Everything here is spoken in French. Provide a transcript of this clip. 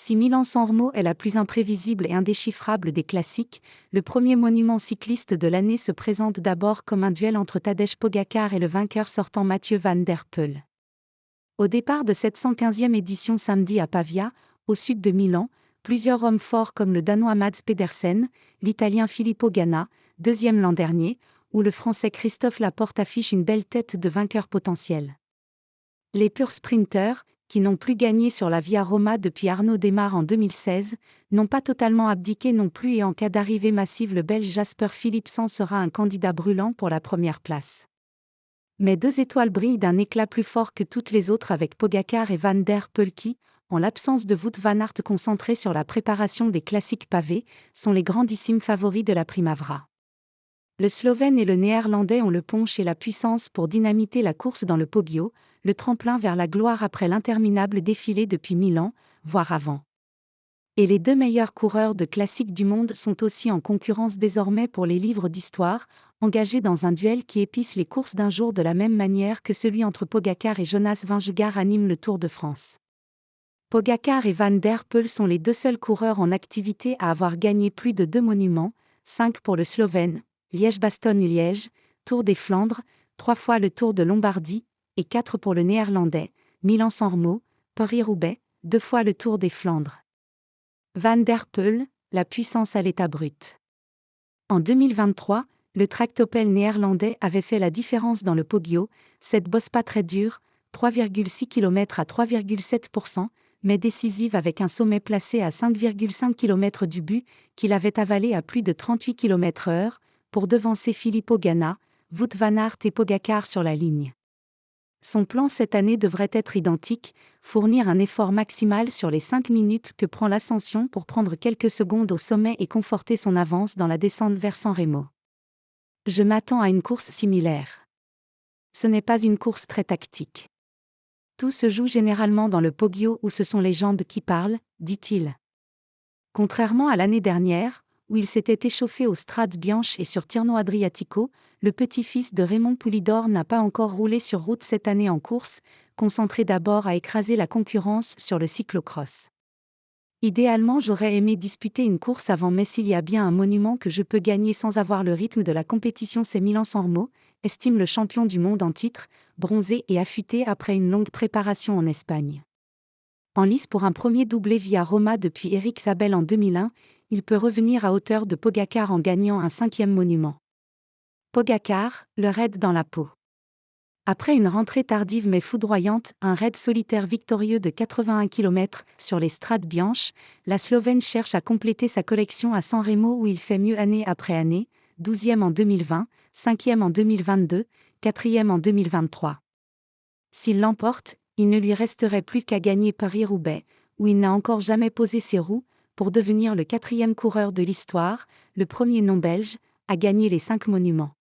Si Milan-San Remo est la plus imprévisible et indéchiffrable des classiques, le premier monument cycliste de l'année se présente d'abord comme un duel entre Tadej Pogačar et le vainqueur sortant Mathieu van der Poel. Au départ de cette 115e édition samedi à Pavia, au sud de Milan, plusieurs hommes forts comme le Danois Mads Pedersen, l'Italien Filippo Ganna, deuxième l'an dernier, ou le Français Christophe Laporte affichent une belle tête de vainqueur potentiel. Les purs sprinteurs, qui n'ont plus gagné sur la Via Roma depuis Arnaud Démare en 2016, n'ont pas totalement abdiqué non plus et en cas d'arrivée massive le Belge Jasper Philipsen sera un candidat brûlant pour la première place. Mais deux étoiles brillent d'un éclat plus fort que toutes les autres avec Pogačar et Van der Poel qui, en l'absence de Wout van Aert concentré sur la préparation des classiques pavés, sont les grandissimes favoris de la Primavera. Le Slovène et le Néerlandais ont le punch et la puissance pour dynamiter la course dans le Poggio, le tremplin vers la gloire après l'interminable défilé depuis Milan, voire avant. Et les deux meilleurs coureurs de classiques du monde sont aussi en concurrence désormais pour les livres d'histoire, engagés dans un duel qui épice les courses d'un jour de la même manière que celui entre Pogačar et Jonas Vingegaard anime le Tour de France. Pogačar et Van der Poel sont les deux seuls coureurs en activité à avoir gagné plus de 2 monuments, 5 pour le Slovène, Liège-Bastogne-Liège, Tour des Flandres, 3 fois le Tour de Lombardie, et 4 pour le Néerlandais, Milan-San Remo, Paris-Roubaix, 2 fois le Tour des Flandres. Van der Poel, la puissance à l'état brut. En 2023, le tractopelle néerlandais avait fait la différence dans le Poggio, cette bosse pas très dure, 3,6 km à 3,7%, mais décisive avec un sommet placé à 5,5 km du but, qu'il avait avalé à plus de 38 km/h, pour devancer Filippo Ganna, Wout van Aert et Pogačar sur la ligne. Son plan cette année devrait être identique, fournir un effort maximal sur les 5 minutes que prend l'ascension pour prendre quelques secondes au sommet et conforter son avance dans la descente vers San Remo. Je m'attends à une course similaire. Ce n'est pas une course très tactique. Tout se joue généralement dans le Poggio où ce sont les jambes qui parlent, dit-il. Contrairement à l'année dernière, où il s'était échauffé au Strade Bianche et sur Tirno Adriatico, le petit-fils de Raymond Poulidor n'a pas encore roulé sur route cette année en course, concentré d'abord à écraser la concurrence sur le cyclocross. Idéalement, j'aurais aimé disputer une course avant, mais s'il y a bien un monument que je peux gagner sans avoir le rythme de la compétition, c'est Milan-San Remo, estime le champion du monde en titre, bronzé et affûté après une longue préparation en Espagne. En lice pour un premier doublé via Roma depuis Eric Zabel en 2001, il peut revenir à hauteur de Pogačar en gagnant un 5e monument. Pogačar, le raid dans la peau. Après une rentrée tardive mais foudroyante, un raid solitaire victorieux de 81 km sur les Strade Bianche, la Slovène cherche à compléter sa collection à San Remo où il fait mieux année après année, 12e en 2020, 5e en 2022, 4e en 2023. S'il l'emporte, il ne lui resterait plus qu'à gagner Paris-Roubaix, où il n'a encore jamais posé ses roues, pour devenir le 4e coureur de l'histoire, le premier non-belge, à gagner les 5 monuments.